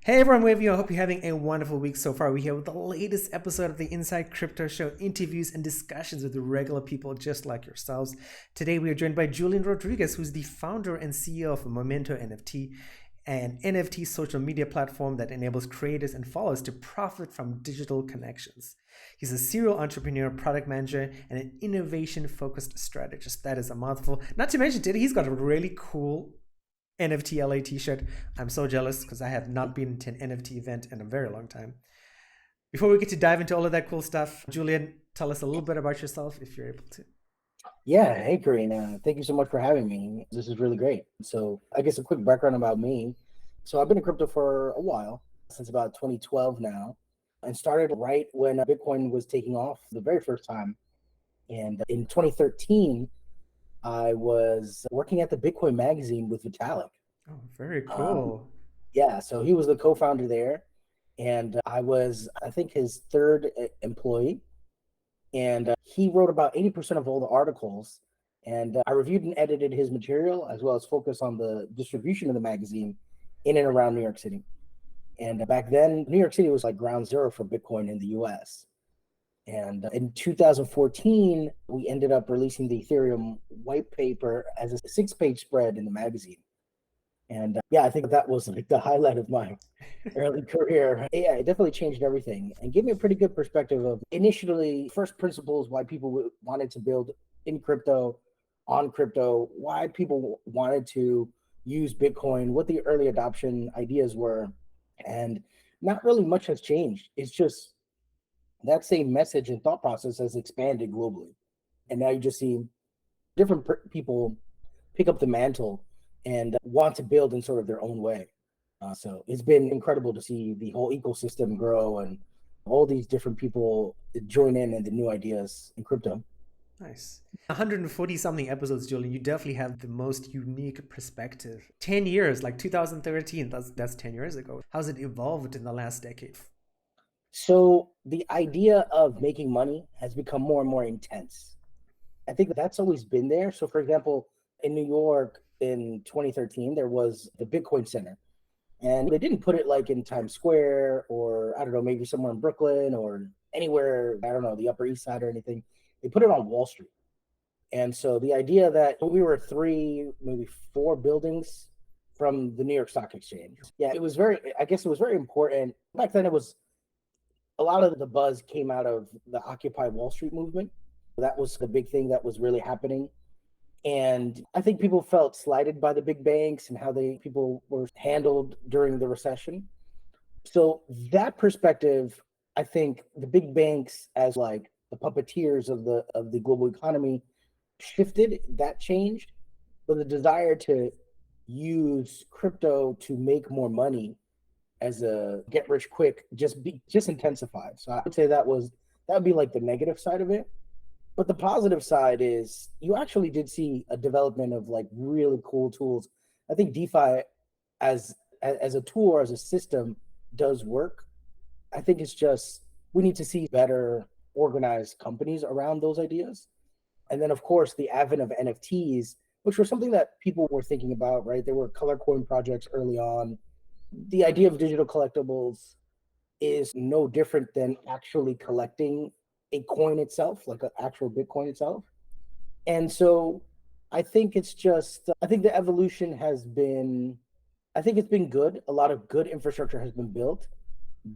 Hey everyone, wherever you are, I hope you're having a wonderful week so far. We're here with the latest episode of the Inside Crypto Show, interviews and discussions with regular people just like yourselves. Today we are joined by Julian Rodriguez, who's the founder and CEO of Momento NFT, an NFT social media platform that enables creators and followers to profit from digital connections. He's a serial entrepreneur, product manager, and an innovation-focused strategist. That is a mouthful. Not to mention, today he's got a really cool NFT LA t-shirt. I'm so jealous because I have not been to an NFT event in a very long time. Before we get to dive into all of that cool stuff, Julian, tell us a little bit about yourself if you're able to. Yeah, hey Karina, thank you so much for having me. This is really great. So I guess a quick background about me. So I've been in crypto for a while, since about 2012 now, and started right when Bitcoin was taking off the very first time. And in 2013, I was working at the Bitcoin magazine with Vitalik. Oh, very Um, cool. yeah, so he was the co-founder there, and I was, I think, his third employee. And he wrote about 80% of all the articles. And I reviewed and edited his material, as well as focused on the distribution of the magazine in and around New York City. And back then, New York City was like ground zero for Bitcoin in the US. And in 2014, we ended up releasing the Ethereum white paper as a 6-page spread in the magazine. And yeah, I think that was like the highlight of my early career. Yeah, it definitely changed everything and gave me a pretty good perspective of initially first principles, why people wanted to build in crypto, on crypto, why people wanted to use Bitcoin, what the early adoption ideas were. And not really much has changed. It's just that same message and thought process has expanded globally. And now you just see different people pick up the mantle and want to build in sort of their own way. So it's been incredible to see the whole ecosystem grow and all these different people join in and the new ideas in crypto. Nice. 140 something episodes, Julian. You definitely have the most unique perspective. 10 years, like 2013, that's 10 years ago. How's it evolved in the last decade? So the idea of making money has become more and more intense. I think that's always been there. So for example, in New York in 2013, there was the Bitcoin Center. And they didn't put it like in Times Square or I don't know, maybe somewhere in Brooklyn or anywhere, I don't know, the Upper East Side or anything. They put it on Wall Street. And so the idea that we were 3, maybe 4 buildings from the New York Stock Exchange. Yeah, it was very, I guess it was very important. Back then, it was a lot of the buzz came out of the Occupy Wall Street movement. That was the big thing that was really happening. And I think people felt slighted by the big banks and how people were handled during the recession. So that perspective, I think the big banks as like the puppeteers of the global economy shifted, that changed. But the desire to use crypto to make more money as a get rich quick just intensified. So I would say that would be like the negative side of it. But the positive side is you actually did see a development of like really cool tools. I think DeFi as a tool or as a system does work. I think it's just we need to see better organized companies around those ideas. And then of course the advent of NFTs, which was something that people were thinking about, right? There were color coin projects early on. The idea of digital collectibles is no different than actually collecting a coin itself, like an actual Bitcoin itself. And so I think it's just, I think the evolution has been, I think it's been good. A lot of good infrastructure has been built.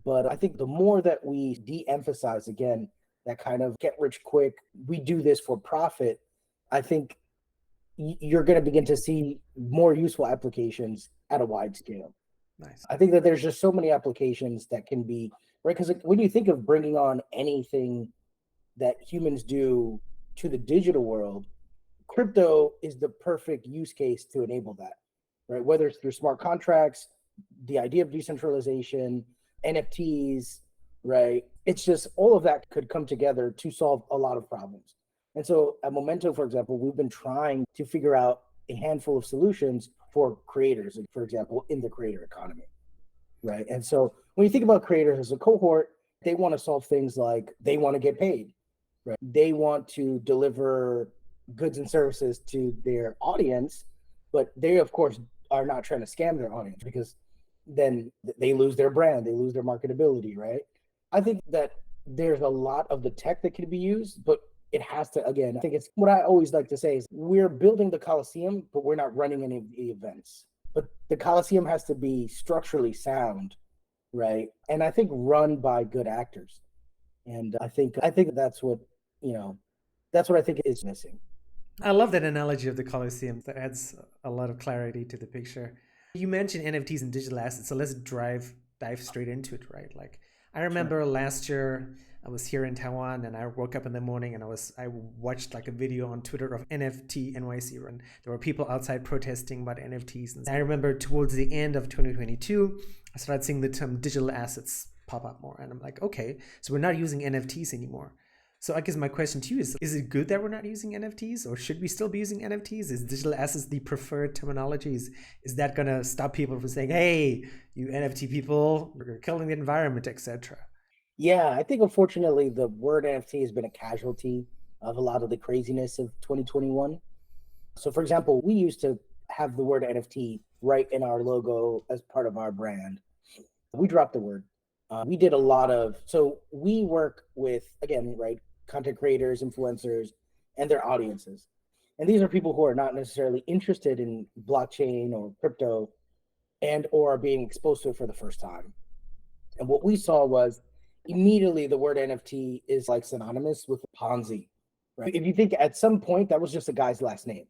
But I think the more that we de emphasize, again, that kind of get rich quick, we do this for profit, I think you're going to begin to see more useful applications at a wide scale. Nice. I think that there's just so many applications that can be, right? Because when you think of bringing on anything that humans do to the digital world, crypto is the perfect use case to enable that, right? Whether it's through smart contracts, the idea of decentralization, NFTs, right? It's just all of that could come together to solve a lot of problems. And so at Momento, for example, we've been trying to figure out a handful of solutions for creators, for example, in the creator economy, right? And so when you think about creators as a cohort, they want to solve things like they want to get paid, right? They want to deliver goods and services to their audience, but they, of course, are not trying to scam their audience because then they lose their brand, they lose their marketability, right? I think that there's a lot of the tech that can be used, but it has to, again, I think it's what I always like to say is we're building the Coliseum, but we're not running any of the events. But the Coliseum has to be structurally sound, right? And I think run by good actors. And I think that's what, that's what I think is missing. I love that analogy of the Colosseum. That adds a lot of clarity to the picture. You mentioned NFTs and digital assets, so let's dive straight into it, right? Like I remember last year I was here in Taiwan and I woke up in the morning and I watched like a video on Twitter of NFT NYC run. There were people outside protesting about NFTs. And I remember towards the end of 2022, I started seeing the term digital assets pop up more. And I'm like, okay, so we're not using NFTs anymore. So I guess my question to you is it good that we're not using NFTs, or should we still be using NFTs? Is digital assets the preferred terminology? Is that going to stop people from saying, hey, you NFT people, you're killing the environment, etc.? Yeah, I think unfortunately the word NFT has been a casualty of a lot of the craziness of 2021. So for example, we used to have the word NFT right in our logo as part of our brand. We dropped the word. We did a lot of, so we work with, again, right, content creators, influencers, and their audiences. And these are people who are not necessarily interested in blockchain or crypto and or are being exposed to it for the first time. And what we saw was immediately the word NFT is like synonymous with Ponzi, right? If you think at some point that was just a guy's last name.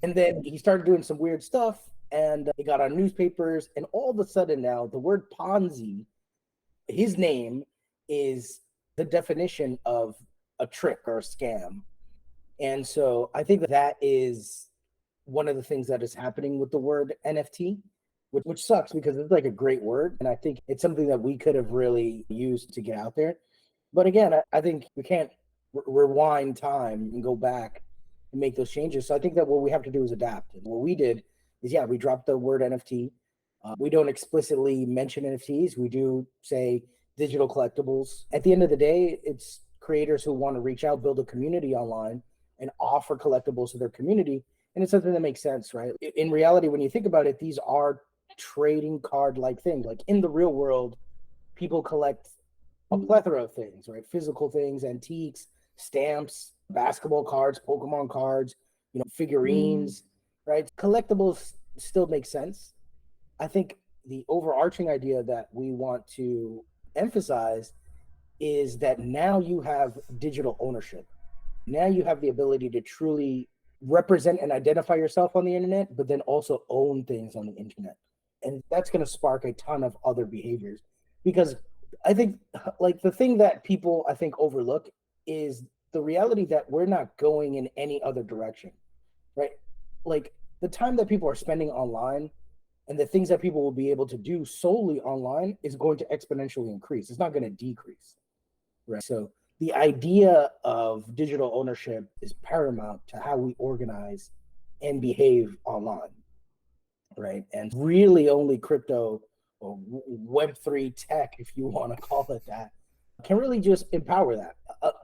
And then he started doing some weird stuff and he got on newspapers, and all of a sudden now the word Ponzi, his name is the definition of a trick or a scam. And so I think that is one of the things that is happening with the word NFT, which sucks because it's like a great word. And I think it's something that we could have really used to get out there. But again, I think we can't rewind time and go back and make those changes. So I think that what we have to do is adapt. And what we did is, yeah, we dropped the word NFT. We don't explicitly mention NFTs. We do say digital collectibles. At the end of the day, it's creators who want to reach out, build a community online, and offer collectibles to their community. And it's something that makes sense, right? In reality, when you think about it, these are trading card-like things. Like in the real world, people collect a plethora of things, right? Physical things, antiques, stamps, basketball cards, Pokemon cards, figurines, right? Collectibles still make sense. I think the overarching idea that we want to emphasize is that now you have digital ownership. Now you have the ability to truly represent and identify yourself on the internet, but then also own things on the internet. And that's going to spark a ton of other behaviors. Because I think like the thing that people I think overlook is the reality that we're not going in any other direction, right? Like the time that people are spending online and the things that people will be able to do solely online is going to exponentially increase. It's not going to decrease, right? So the idea of digital ownership is paramount to how we organize and behave online, right? And really only crypto or Web3 tech, if you want to call it that, can really just empower that.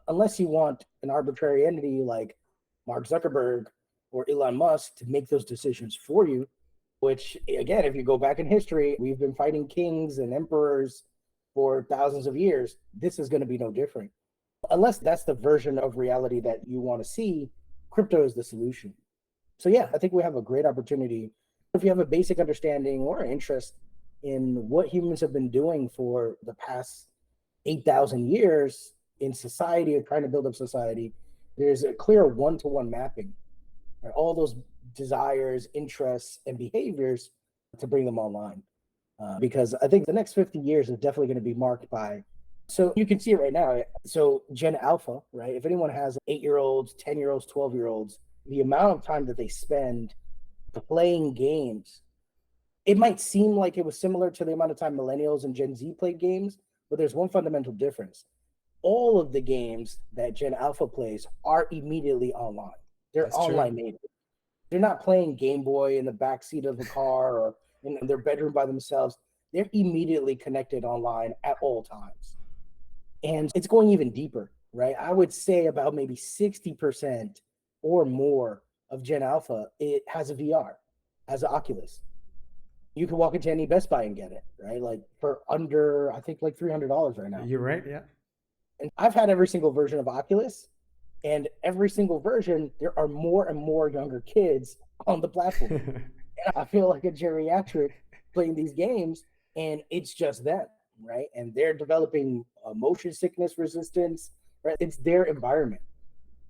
Unless you want an arbitrary entity like Mark Zuckerberg or Elon Musk to make those decisions for you, which again, if you go back in history, we've been fighting kings and emperors for thousands of years. This is going to be no different. Unless that's the version of reality that you want to see, crypto is the solution. So yeah, I think we have a great opportunity. If you have a basic understanding or interest in what humans have been doing for the past 8,000 years in society or trying to build up society, there's a clear one-to-one mapping, right? All those desires, interests, and behaviors to bring them online. Because I think the next 50 years is definitely going to be marked by, so you can see it right now. So Gen Alpha, right? If anyone has 8-year-olds, 10-year-olds, 12-year-olds, the amount of time that they spend playing games, it might seem like it was similar to the amount of time millennials and Gen Z played games, but there's one fundamental difference. All of the games that Gen Alpha plays are immediately online. They're That's online native. They're not playing Game Boy in the backseat of the car or in their bedroom by themselves. They're immediately connected online at all times. And it's going even deeper, right? I would say about maybe 60% or more of Gen Alpha, it has a VR, has an Oculus. You can walk into any Best Buy and get it, right? Like for under, I think like $300 right now. You're right. Yeah. And I've had every single version of Oculus, and every single version, there are more and more younger kids on the platform. And I feel like a geriatric playing these games, and it's just them, right? And they're developing motion sickness resistance, right? It's their environment.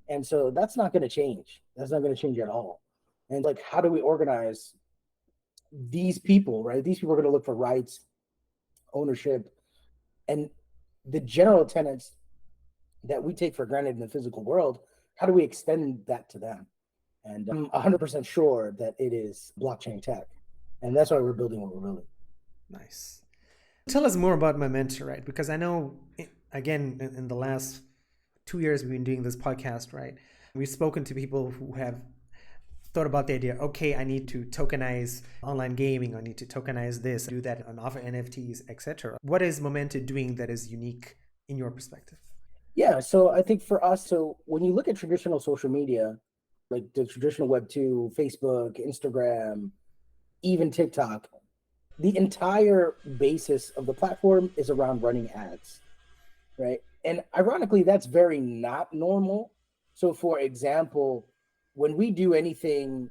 And so that's not going to change. That's not going to change at all. And like, how do we organize these people, right? These people are going to look for rights, ownership, and the general tenets that we take for granted in the physical world. How do we extend that to them? And I'm 100% sure that it is blockchain tech. And that's why we're building what we're building. Nice. Tell us more about Momento, right? Because I know, again, in the last 2 years we've been doing this podcast, right? We've spoken to people who have thought about the idea, okay, I need to tokenize online gaming, I need to tokenize this, do that, and offer NFTs, etc. What is Momento doing that is unique in your perspective? Yeah, so I think for us, so when you look at traditional social media, like the traditional Web2, Facebook, Instagram, even TikTok, the entire basis of the platform is around running ads, right? And ironically, that's very not normal. So for example, when we do anything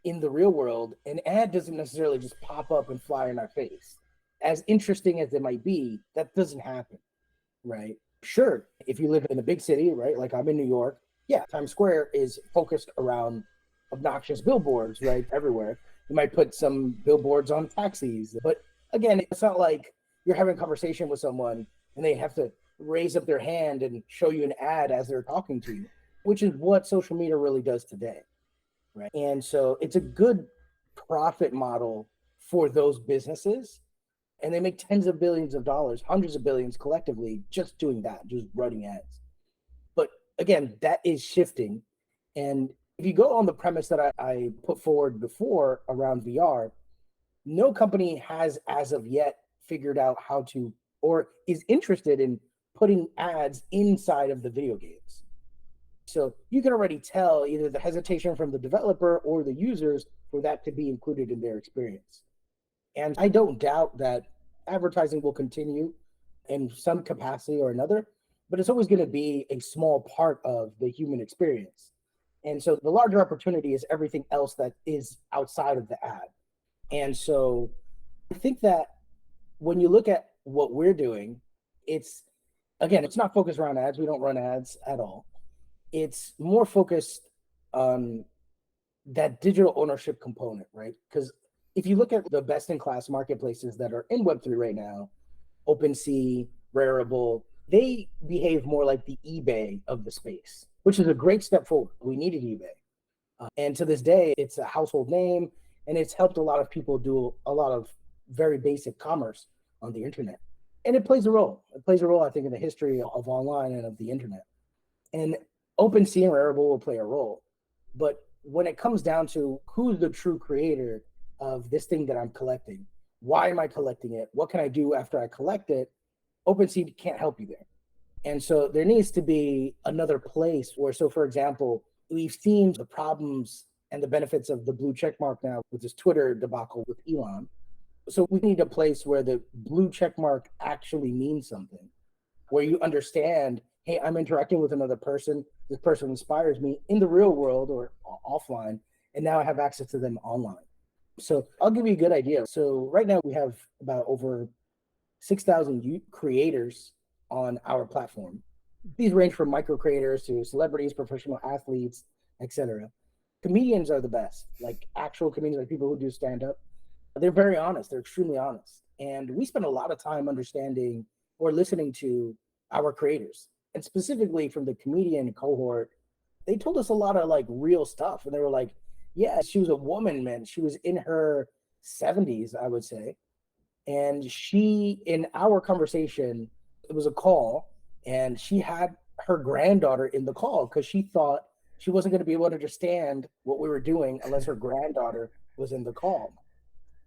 in the real world, an ad doesn't necessarily just pop up and fly in our face. As interesting as it might be, that doesn't happen, right? Sure, if you live in a big city, right? Like I'm in New York, yeah, Times Square is focused around obnoxious billboards, right? Everywhere. You might put some billboards on taxis, but again, it's not like you're having a conversation with someone and they have to raise up their hand and show you an ad as they're talking to you, which is what social media really does today, right? And so it's a good profit model for those businesses, and they make tens of billions of dollars, hundreds of billions collectively, just doing that, just running ads. But again, that is shifting. And if you go on the premise that I put forward before around VR, no company has as of yet figured out how to, or is interested in putting ads inside of the video games. So you can already tell either the hesitation from the developer or the users for that to be included in their experience. And I don't doubt that advertising will continue in some capacity or another, but it's always going to be a small part of the human experience. And so the larger opportunity is everything else that is outside of the ad. And so I think that when you look at what we're doing, it's, again, it's not focused around ads. We don't run ads at all. It's more focused on that digital ownership component, right? Because if you look at the best in class marketplaces that are in Web3 right now, OpenSea, Rarible, they behave more like the eBay of the space, which is a great step forward. We needed eBay. And to this day, it's a household name, and it's helped a lot of people do a lot of very basic commerce on the internet. And it plays a role. It plays a role, I think, in the history of online and of the internet. And OpenSea and Rarible will play a role. But when it comes down to who's the true creator of this thing that I'm collecting, why am I collecting it? What can I do after I collect it? OpenSea can't help you there. And so there needs to be another place where, so for example, we've seen the problems and the benefits of the blue check mark now with this Twitter debacle with Elon. So we need a place where the blue check mark actually means something, where you understand, hey, I'm interacting with another person. This person inspires me in the real world or offline, and now I have access to them online. So I'll give you a good idea. So right now we have about over 6,000 creators on our platform. These range from micro creators to celebrities, professional athletes, etc. Comedians are the best, like actual comedians, like people who do stand up. They're very honest. They're extremely honest. And we spend a lot of time understanding or listening to our creators. And specifically from the comedian cohort, they told us a lot of like real stuff. And they were like, yeah, she was a woman, man. She was in her 70s, I would say. And she, in our conversation, it was a call, and she had her granddaughter in the call because she thought she wasn't going to be able to understand what we were doing unless her granddaughter was in the call.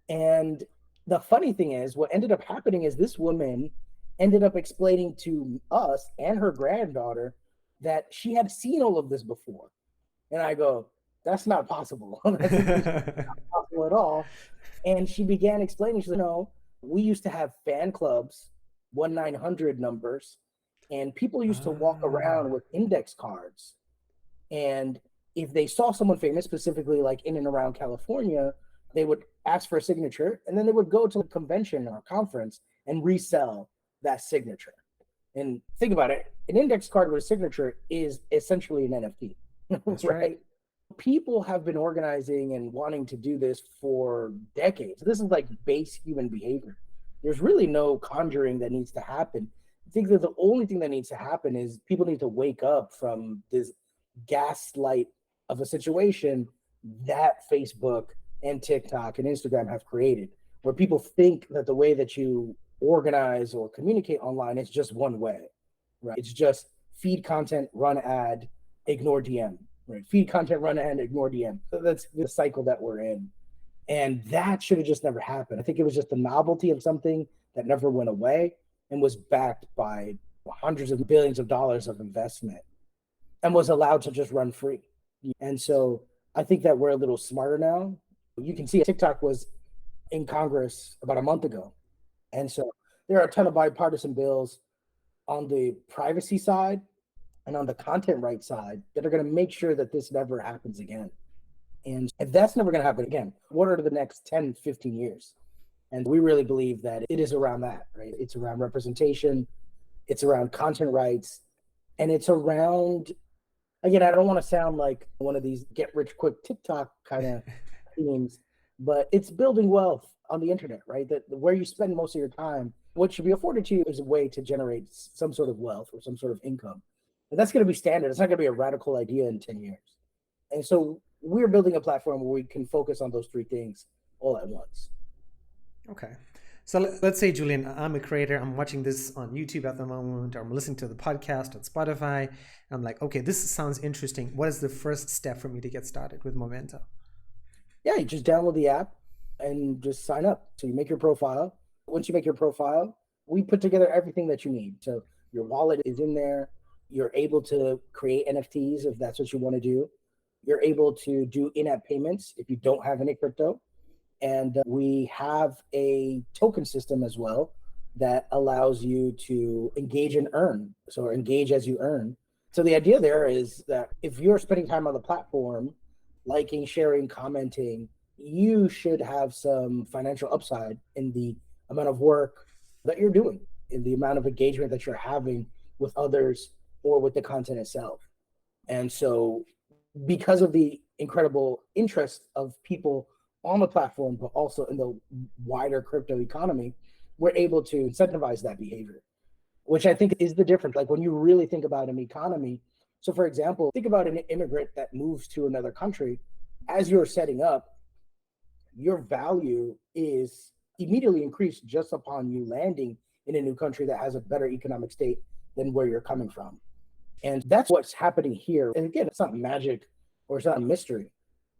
And the funny thing is, what ended up happening is this woman ended up explaining to us and her granddaughter that she had seen all of this before. And I go, that's not possible. That's not possible at all. And she began explaining, she's like, no, we used to have fan clubs, 1-900 numbers, and people used to walk around with index cards. And if they saw someone famous, specifically like in and around California, they would ask for a signature, and then they would go to a convention or a conference and resell that signature. And think about it, an index card with a signature is essentially an NFT. That's right. People have been organizing and wanting to do this for decades. This is like base human behavior. There's really no conjuring that needs to happen. I think that the only thing that needs to happen is people need to wake up from this gaslight of a situation that Facebook and TikTok and Instagram have created, where people think that the way that you organize or communicate online is just one way, right? It's just feed content, run ad, ignore DM, right? Feed content, run ad, ignore DM. So that's the cycle that we're in. And that should have just never happened. I think it was just the novelty of something that never went away and was backed by hundreds of billions of dollars of investment and was allowed to just run free. And so I think that we're a little smarter now. You can see TikTok was in Congress about a month ago. And so there are a ton of bipartisan bills on the privacy side and on the content rights side that are going to make sure that this never happens again. And if that's never going to happen again, what are the next 10, 15 years? And we really believe that it is around that, right? It's around representation, it's around content rights, and it's around, again, I don't want to sound like one of these get rich quick TikTok kind of themes, but it's building wealth on the internet, right? That where you spend most of your time, what should be afforded to you is a way to generate some sort of wealth or some sort of income. And that's going to be standard. It's not going to be a radical idea in 10 years. And so we're building a platform where we can focus on those three things all at once. Okay. So let's say, Julian, I'm a creator. I'm watching this on YouTube at the moment, or I'm listening to the podcast on Spotify. I'm like, okay, this sounds interesting. What is the first step for me to get started with Momento? Yeah, you just download the app and just sign up. So you make your profile. Once you make your profile, we put together everything that you need. So your wallet is in there. You're able to create NFTs if that's what you want to do. You're able to do in-app payments if you don't have any crypto. And we have a token system as well that allows you to engage and earn. So engage as you earn. So the idea there is that if you're spending time on the platform, liking, sharing, commenting, you should have some financial upside in the amount of work that you're doing, in the amount of engagement that you're having with others or with the content itself. And so because of the incredible interest of people on the platform, but also in the wider crypto economy, we're able to incentivize that behavior, which I think is the difference. Like when you really think about an economy, so for example, think about an immigrant that moves to another country. As you're setting up, your value is immediately increased just upon you landing in a new country that has a better economic state than where you're coming from. And that's what's happening here. And again, it's not magic or it's not a mystery.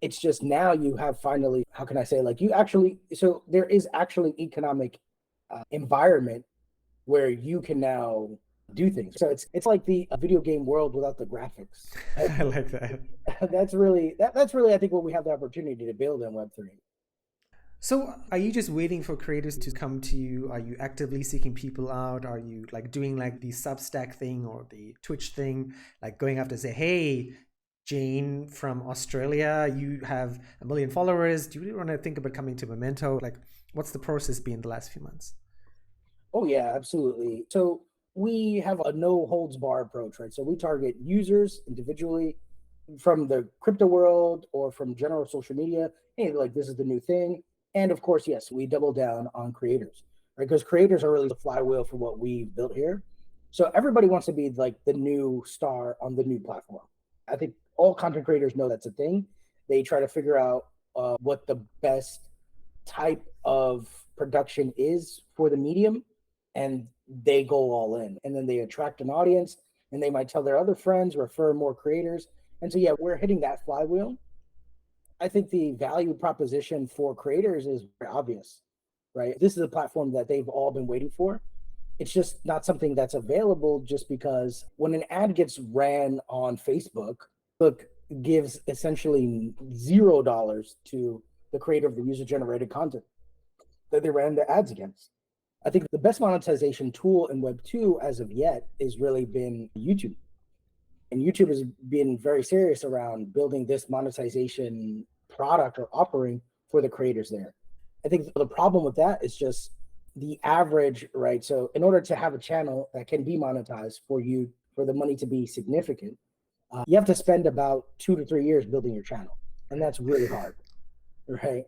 It's just now you have finally, how can I say, like you actually, so there is actually economic environment where you can now do things. So it's like the video game world without the graphics. I like that. That's really, I think what we have the opportunity to build in Web3. So are you just waiting for creators to come to you? Are you actively seeking people out? Are you like doing like the Substack thing or the Twitch thing, like going after say, hey, Jane from Australia, you have 1 million followers. Do you really want to think about coming to Momento? Like, what's the process been the last few months? Oh yeah, absolutely. So we have a no holds bar approach, right? So we target users individually from the crypto world or from general social media. Hey, like this is the new thing. And of course, yes, we double down on creators, right? Because creators are really the flywheel for what we've built here. So everybody wants to be like the new star on the new platform. I think all content creators know that's a thing. They try to figure out what the best type of production is for the medium, and they go all in. And then they attract an audience, and they might tell their other friends, refer more creators. And so, yeah, we're hitting that flywheel. I think the value proposition for creators is very obvious, right? This is a platform that they've all been waiting for. It's just not something that's available just because when an ad gets ran on Facebook, Facebook gives essentially $0 to the creator of the user-generated content. that they ran the ads against. I think the best monetization tool in Web 2 as of yet has really been YouTube. And YouTube has been very serious around building this monetization product or offering for the creators there. I think the problem with that is just the average, right? So in order to have a channel that can be monetized for you, for the money to be significant, you have to spend about 2 to 3 years building your channel. And that's really hard, right?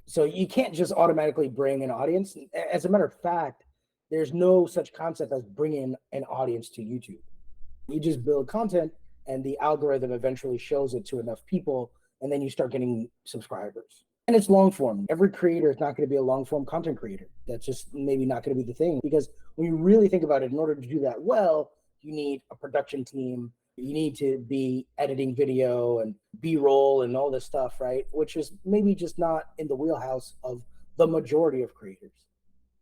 So you can't just automatically bring an audience. As a matter of fact, there's no such concept as bringing an audience to YouTube. You just build content and the algorithm eventually shows it to enough people, and then you start getting subscribers. And it's long form. Every creator is not going to be a long form content creator. That's just maybe not going to be the thing, because when you really think about it, in order to do that well, you need a production team. You need to be editing video and B-roll and all this stuff, right? Which is maybe just not in the wheelhouse of the majority of creators.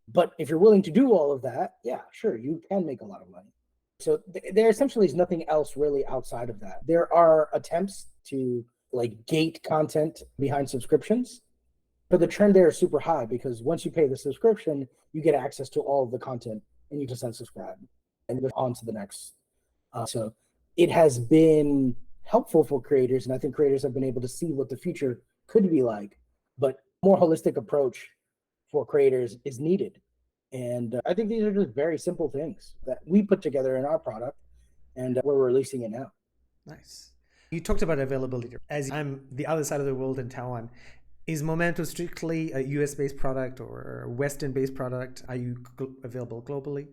But if you're willing to do all of that, yeah, sure, you can make a lot of money. So there essentially is nothing else really outside of that. There are attempts to like gate content behind subscriptions, but the trend there is super high because once you pay the subscription, you get access to all of the content and you just unsubscribe and go on to the next. So it has been helpful for creators, and I think creators have been able to see what the future could be like, but more holistic approach for creators is needed. And I think these are just very simple things that we put together in our product, and we're releasing it now. Nice. You talked about availability. As I'm the other side of the world in Taiwan, is Momento strictly a US-based product or a Western-based product? Are you available globally?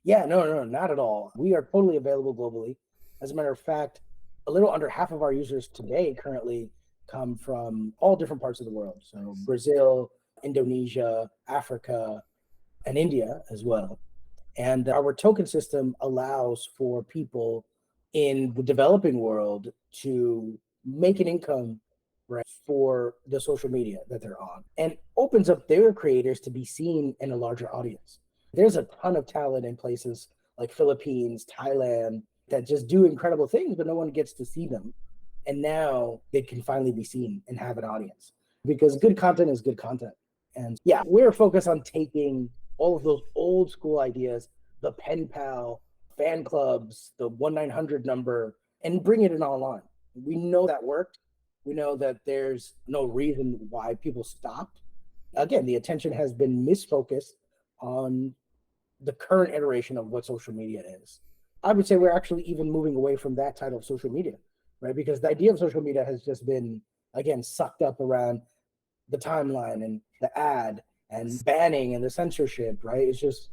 Yeah, no, not at all. We are totally available globally. As a matter of fact, a little under half of our users today currently come from all different parts of the world. So Brazil, Indonesia, Africa, and India as well. And our token system allows for people in the developing world to make an income, right, for the social media that they're on, and opens up their creators to be seen in a larger audience. There's a ton of talent in places like Philippines, Thailand, that just do incredible things, but no one gets to see them. And now they can finally be seen and have an audience, because good content is good content. And yeah, we're focused on taking all of those old school ideas, the pen pal, fan clubs, the 1-900 number, and bring it in online. We know that worked. We know that there's no reason why people stopped. Again, the attention has been misfocused on the current iteration of what social media is. I would say we're actually even moving away from that title of social media, right? Because the idea of social media has just been, again, sucked up around the timeline and the ad and banning and the censorship, right? It's just,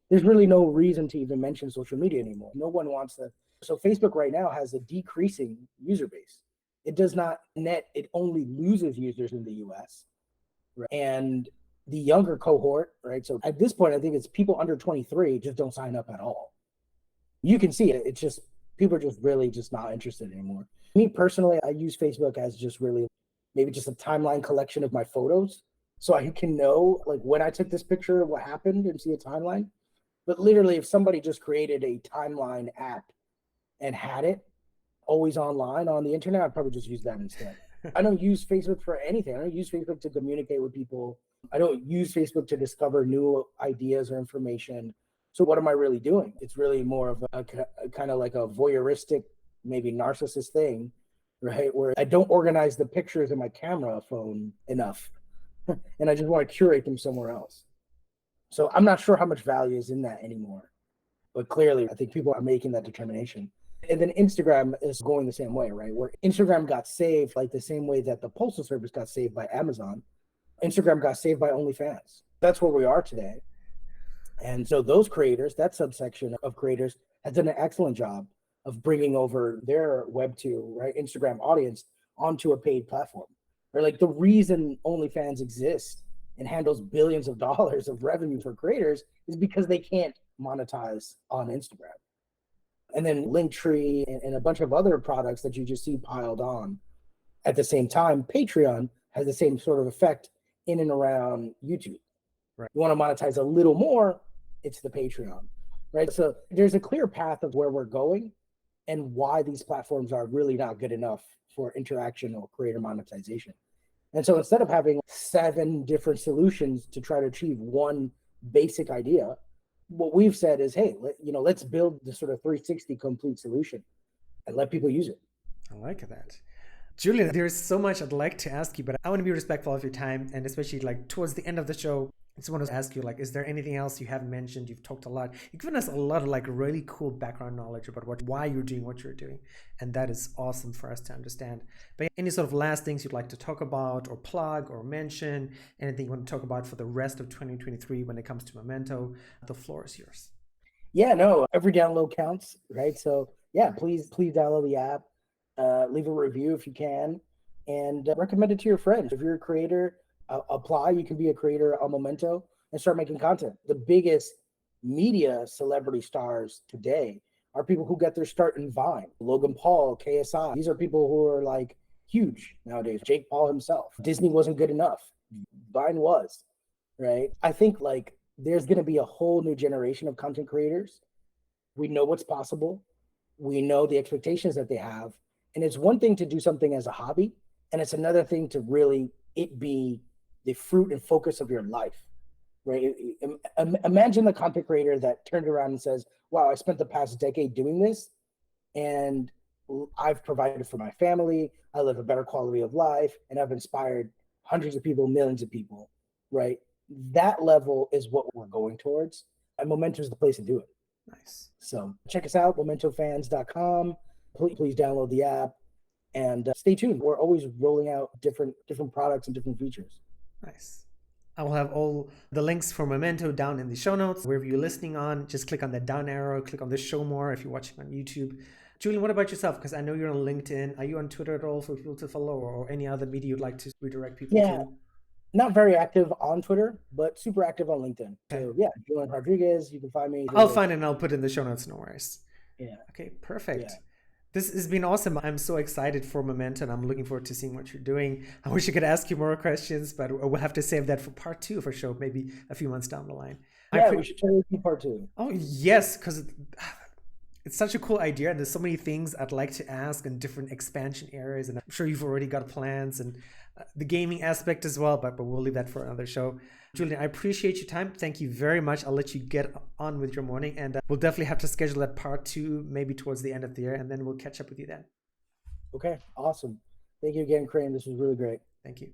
there's really no reason to even mention social media anymore. No one wants to. So Facebook right now has a decreasing user base. It does not net, it only loses users in the US, right? And the younger cohort, right? So at this point, I think it's people under 23 just don't sign up at all. You can see it. It's just, people are just really just not interested anymore. Me personally, I use Facebook as just really maybe just a timeline collection of my photos. So I can know like when I took this picture, what happened, and see a timeline. But literally, if somebody just created a timeline app and had it always online on the internet, I'd probably just use that instead. I don't use Facebook for anything. I don't use Facebook to communicate with people. I don't use Facebook to discover new ideas or information. So what am I really doing? It's really more of a kind of like a voyeuristic, maybe narcissist thing, right? Where I don't organize the pictures in my camera phone enough. And I just want to curate them somewhere else. So I'm not sure how much value is in that anymore. But clearly, I think people are making that determination. And then Instagram is going the same way, right? Where Instagram got saved like the same way that the Postal Service got saved by Amazon. Instagram got saved by OnlyFans. That's where we are today. And so those creators, that subsection of creators, has done an excellent job of bringing over their Web 2, right, Instagram audience onto a paid platform. Or like the reason OnlyFans exists and handles billions of dollars of revenue for creators is because they can't monetize on Instagram. And then Linktree and a bunch of other products that you just see piled on. At the same time, Patreon has the same sort of effect in and around YouTube. Right. You want to monetize a little more, it's the Patreon, right? So there's a clear path of where we're going and why these platforms are really not good enough for interaction or creator monetization. And so instead of having 7 different solutions to try to achieve one basic idea, what we've said is, hey, let's build the sort of 360 complete solution and let people use it. I like that. Julian, there's so much I'd like to ask you, but I want to be respectful of your time. And especially like towards the end of the show, I just want to ask you, like, is there anything else you haven't mentioned? You've talked a lot. You've given us a lot of like really cool background knowledge about why you're doing what you're doing. And that is awesome for us to understand. But any sort of last things you'd like to talk about or plug or mention, anything you want to talk about for the rest of 2023 when it comes to Momento, the floor is yours. Yeah, no, every download counts, right? So yeah, please download the app, leave a review if you can, and recommend it to your friends. If you're a creator, apply. You can be a creator on Momento and start making content. The biggest media celebrity stars today are people who get their start in Vine. Logan Paul, KSI. These are people who are like huge nowadays. Jake Paul himself. Disney wasn't good enough. Vine was, right? I think like there's going to be a whole new generation of content creators. We know what's possible. We know the expectations that they have. And it's one thing to do something as a hobby, and it's another thing to really it be the fruit and focus of your life, right? Imagine the content creator that turned around and says, wow, I spent the past decade doing this, and I've provided for my family. I live a better quality of life, and I've inspired hundreds of people, millions of people, right? That level is what we're going towards, and Momento is the place to do it. Nice. So check us out, momentofans.com. Please download the app and stay tuned. We're always rolling out different products and different features. Nice. I will have all the links for Momento down in the show notes. Wherever you're listening on, just click on the down arrow, click on the show more if you're watching on YouTube. Julian, what about yourself? Because I know you're on LinkedIn. Are you on Twitter at all for people to follow, or any other media you'd like to redirect people to? Not very active on Twitter, but super active on LinkedIn. Okay. So yeah, Julian Rodriguez, you can find me. I'll find it and I'll put it in the show notes, no worries. Yeah. Okay, perfect. Yeah. This has been awesome. I'm so excited for Momento, and I'm looking forward to seeing what you're doing. I wish I could ask you more questions, but we'll have to save that for part 2 for sure, maybe a few months down the line. Yeah, we should totally do part 2. Oh, yes, because it's such a cool idea, and there's so many things I'd like to ask in different expansion areas, and I'm sure you've already got plans and the gaming aspect as well, but we'll leave that for another show. Julian, I appreciate your time. Thank you very much. I'll let you get on with your morning, and we'll definitely have to schedule that part 2 maybe towards the end of the year, and then we'll catch up with you then. Okay, awesome. Thank you again, Crane. This was really great. Thank you.